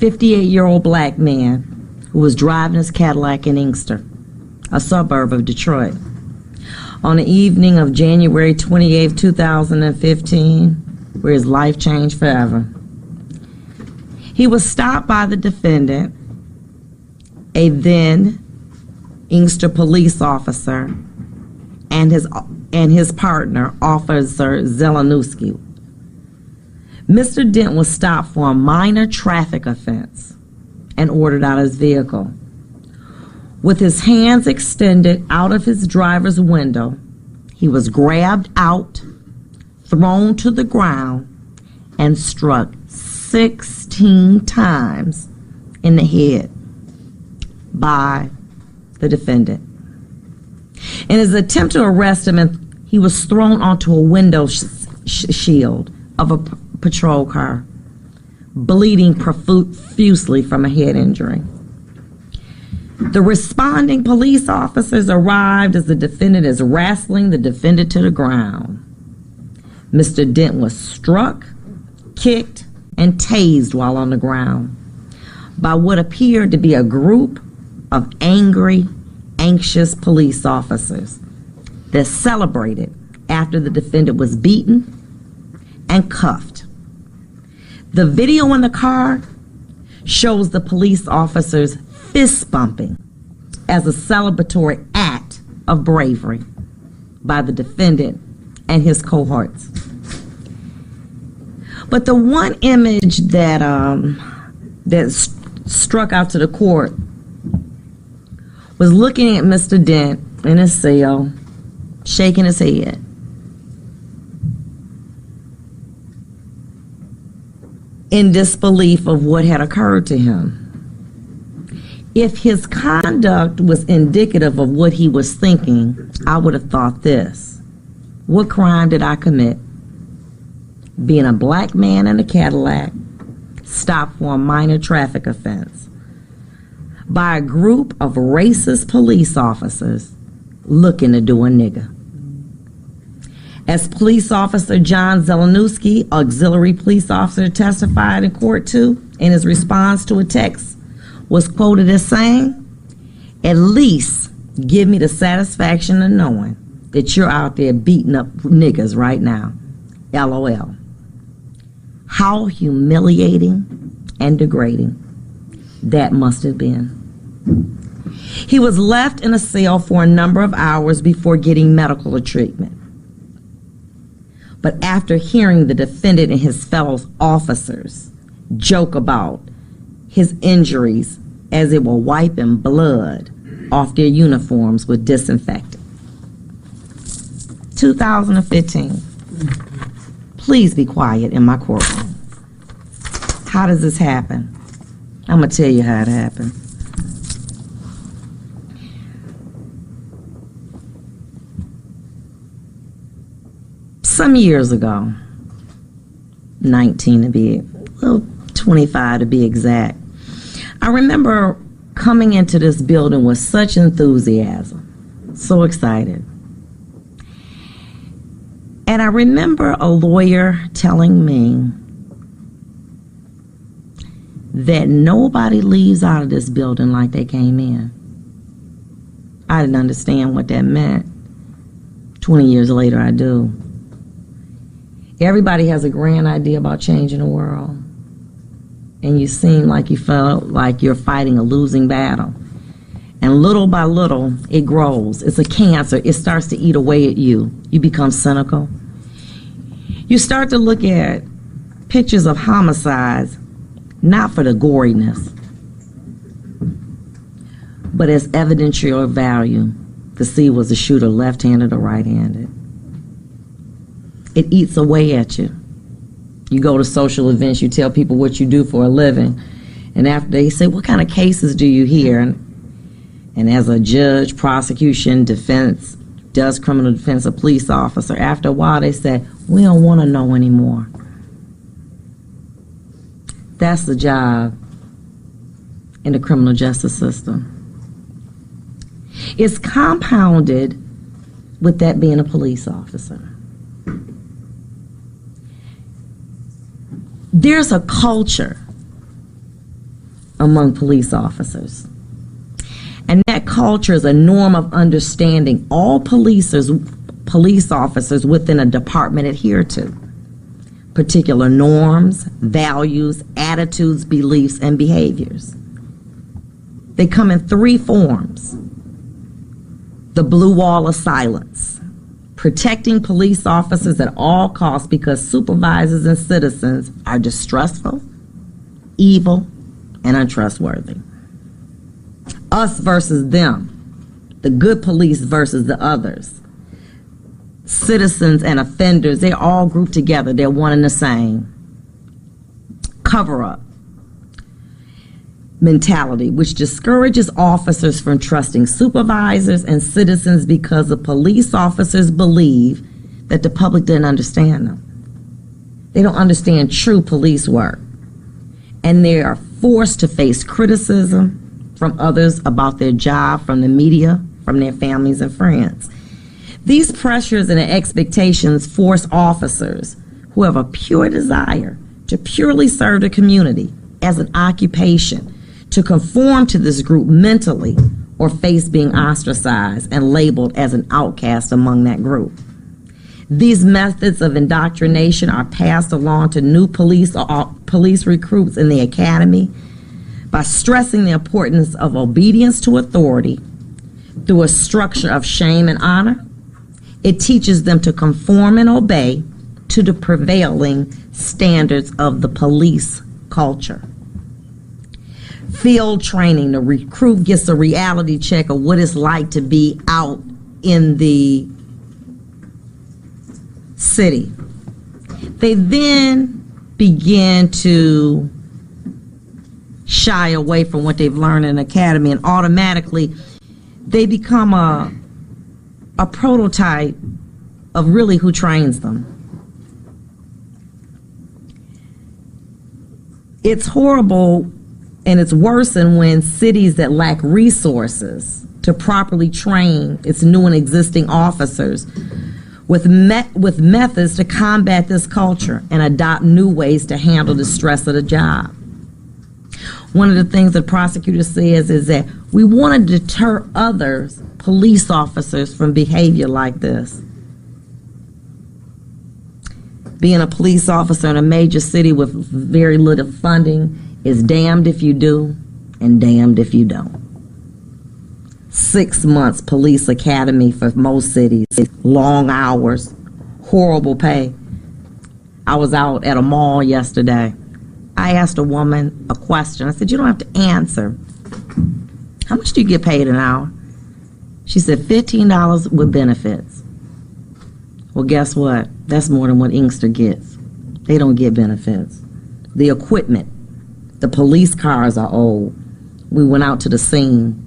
58-year-old black man who was driving his Cadillac in Inkster, a suburb of Detroit, on the evening of January 28, 2015, where his life changed forever. He was stopped by the defendant, a then Inkster police officer, and his partner, Officer Zelenuski. Mr. Dent was stopped for a minor traffic offense and ordered out of his vehicle. With his hands extended out of his driver's window, he was grabbed out, thrown to the ground, and struck 16 times in the head by the defendant. In his attempt to arrest him, he was thrown onto a window shield of a patrol car, bleeding profusely from a head injury. The responding police officers arrived as the defendant is wrestling the defendant to the ground. Mr. Dent was struck, kicked, and tased while on the ground by what appeared to be a group of angry, anxious police officers that celebrated after the defendant was beaten and cuffed. The video in the car shows the police officers fist bumping as a celebratory act of bravery by the defendant and his cohorts. But the one image that struck out to the court was looking at Mr. Dent in his cell, shaking his head. In disbelief of what had occurred to him. If his conduct was indicative of what he was thinking, I would have thought this: what crime did I commit? Being a black man in a Cadillac, stopped for a minor traffic offense by a group of racist police officers looking to do a nigger. As police officer John Zelenuski, auxiliary police officer, testified in court too, in his response to a text, was quoted as saying, "At least give me the satisfaction of knowing that you're out there beating up niggas right now. LOL." How humiliating and degrading that must have been. He was left in a cell for a number of hours before getting medical treatment. But after hearing the defendant and his fellow officers joke about his injuries as they were wiping blood off their uniforms with disinfectant. 2015. Please be quiet in my courtroom. How does this happen? I'm going to tell you how it happened. Some years ago, 19 to be, well, 25 to be exact, I remember coming into this building with such enthusiasm, so excited. And I remember a lawyer telling me that nobody leaves out of this building like they came in. I didn't understand what that meant. 20 years later, I do. Everybody has a grand idea about changing the world. And you seem like you felt like you're fighting a losing battle. And little by little, it grows. It's a cancer. It starts to eat away at you. You become cynical. You start to look at pictures of homicides, not for the goriness, but as evidentiary value to see was the shooter left-handed or right-handed. It eats away at you. You go to social events, you tell people what you do for a living, and after they say, what kind of cases do you hear? And as a judge, prosecution, defense, does criminal defense, a police officer, after a while they say, we don't want to know anymore. That's the job in the criminal justice system. It's compounded with that being a police officer. There's a culture among police officers. And that culture is a norm of understanding all police officers within a department adhere to. Particular norms, values, attitudes, beliefs, and behaviors. They come in three forms. The blue wall of silence, protecting police officers at all costs because supervisors and citizens are distrustful, evil, and untrustworthy. Us versus them, the good police versus the others. Citizens and offenders, they're all grouped together. They're one and the same. Cover-up mentality, which discourages officers from trusting supervisors and citizens because the police officers believe that the public didn't understand them. They don't understand true police work. And they are forced to face criticism from others about their job, from the media, from their families and friends. These pressures and expectations force officers who have a pure desire to purely serve the community as an occupation to conform to this group mentally or face being ostracized and labeled as an outcast among that group. These methods of indoctrination are passed along to new police recruits in the academy by stressing the importance of obedience to authority through a structure of shame and honor. It teaches them to conform and obey to the prevailing standards of the police culture. Field training, the recruit gets a reality check of what it's like to be out in the city. They then begin to shy away from what they've learned in the academy, and automatically they become a prototype of really who trains them. It's horrible, and it's worse than when cities that lack resources to properly train its new and existing officers with methods to combat this culture and adopt new ways to handle the stress of the job. One of the things the prosecutor says is that we want to deter others, police officers, from behavior like this. Being a police officer in a major city with very little funding is damned if you do and damned if you don't. 6 months police academy for most cities, long hours, horrible pay. I was out at a mall yesterday. I asked a woman a question. I said, you don't have to answer. How much do you get paid an hour? She said $15 with benefits. Well, guess what? That's more than what Inkster gets. They don't get benefits. The equipment, the police cars are old. We went out to the scene.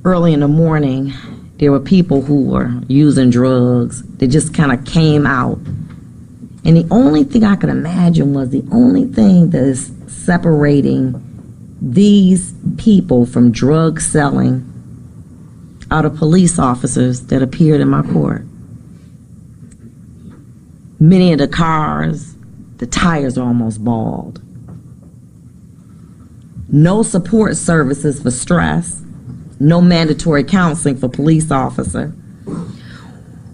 Early in the morning, there were people who were using drugs. They just kind of came out. And the only thing I could imagine was the only thing that is separating these people from drug selling are the police officers that appeared in my court. Many of the cars, the tires are almost bald. No support services for stress. No mandatory counseling for police officer.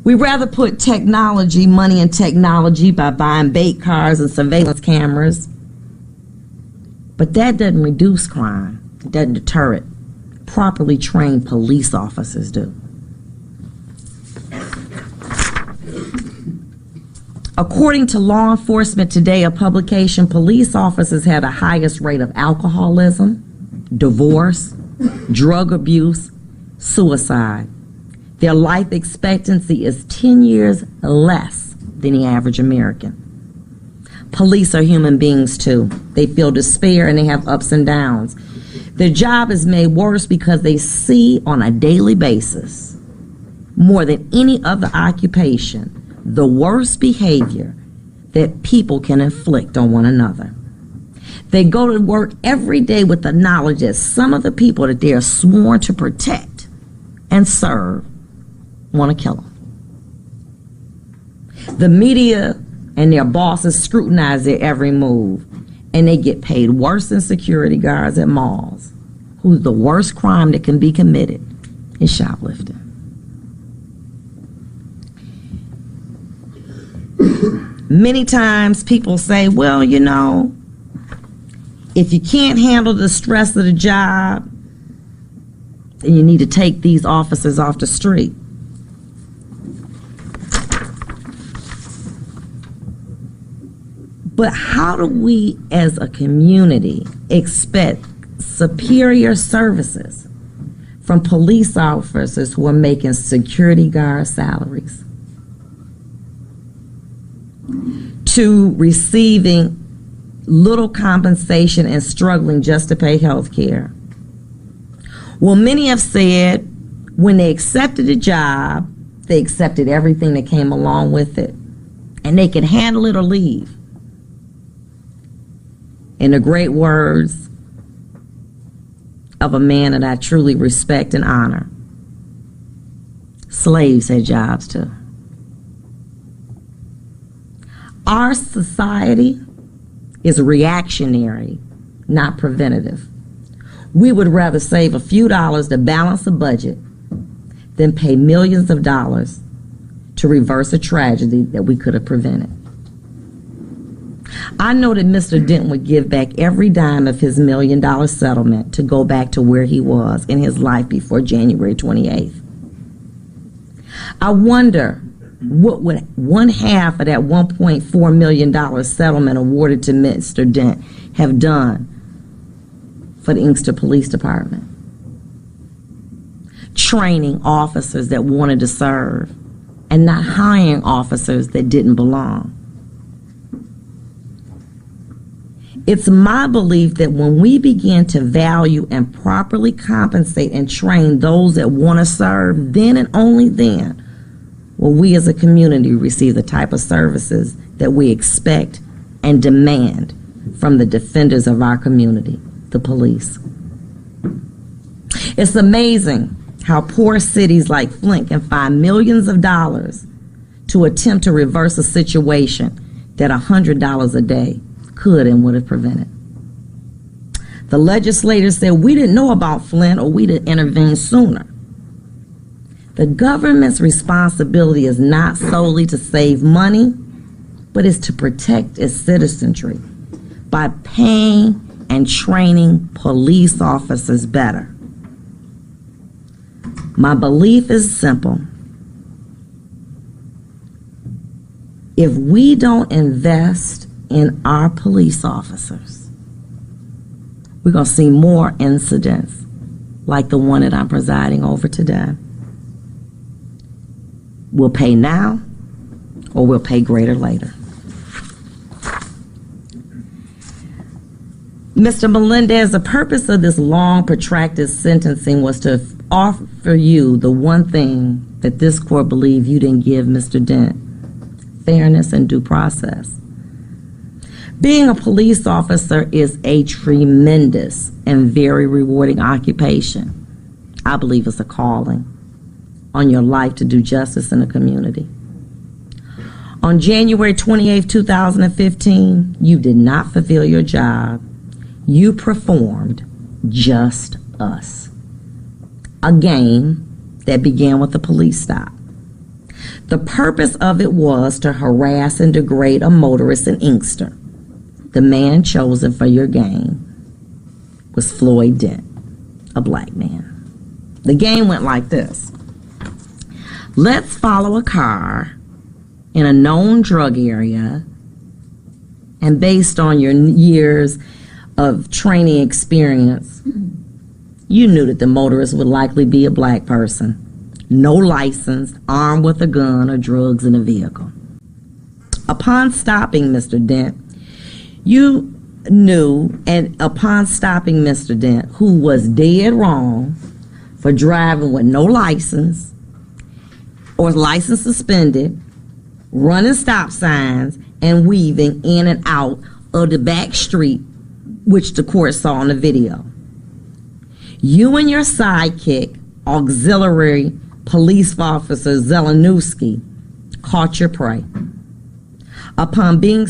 We rather put money in technology by buying bait cars and surveillance cameras. But that doesn't reduce crime. It doesn't deter it. Properly trained police officers do. According to Law Enforcement Today, a publication, police officers have the highest rate of alcoholism, divorce, drug abuse, suicide. Their life expectancy is 10 years less than the average American. Police are human beings too. They feel despair and they have ups and downs. Their job is made worse because they see on a daily basis, more than any other occupation, the worst behavior that people can inflict on one another. They go to work every day with the knowledge that some of the people that they are sworn to protect and serve want to kill them. The media and their bosses scrutinize their every move, and they get paid worse than security guards at malls, who's the worst crime that can be committed is shoplifting. Many times people say, well, you know, if you can't handle the stress of the job, then you need to take these officers off the street. But how do we as a community expect superior services from police officers who are making security guard salaries to receiving little compensation and struggling just to pay health care? Well, many have said when they accepted a job, they accepted everything that came along with it, and they could handle it or leave. In the great words of a man that I truly respect and honor, slaves had jobs too. Our society is reactionary, not preventative. We would rather save a few dollars to balance a budget than pay millions of dollars to reverse a tragedy that we could have prevented. I know that Mr. Dent would give back every dime of his $1 million settlement to go back to where he was in his life before January 28th. I wonder what would one half of that $1.4 million settlement awarded to Mr. Dent have done for the Inkster Police Department? Training officers that wanted to serve and not hiring officers that didn't belong. It's my belief that when we begin to value and properly compensate and train those that want to serve, then and only then will we as a community receive the type of services that we expect and demand from the defenders of our community, the police. It's amazing how poor cities like Flint can find millions of dollars to attempt to reverse a situation that $100 a day could and would have prevented. The legislators said we didn't know about Flint or we didn't intervene sooner. The government's responsibility is not solely to save money, but is to protect its citizenry by paying and training police officers better. My belief is simple. If we don't invest in our police officers, we're going to see more incidents like the one that I'm presiding over today. We'll pay now or we'll pay greater later. Mr. Melendez, the purpose of this long, protracted sentencing was to offer you the one thing that this court believed you didn't give Mr. Dent: fairness and due process. Being a police officer is a tremendous and very rewarding occupation. I believe it's a calling on your life to do justice in the community. On January 28, 2015, you did not fulfill your job. You performed Just Us, a game that began with a police stop. The purpose of it was to harass and degrade a motorist in Inkster. The man chosen for your game was Floyd Dent, a black man. The game went like this. Let's follow a car in a known drug area, and based on your years of training experience, you knew that the motorist would likely be a black person, no license, armed with a gun or drugs in the vehicle. Upon stopping Mr. Dent, you knew, and upon stopping Mr. Dent, who was dead wrong for driving with no license or license suspended, running stop signs, and weaving in and out of the back street, which the court saw on the video. You and your sidekick, auxiliary police officer Zelenowski, caught your prey. Upon being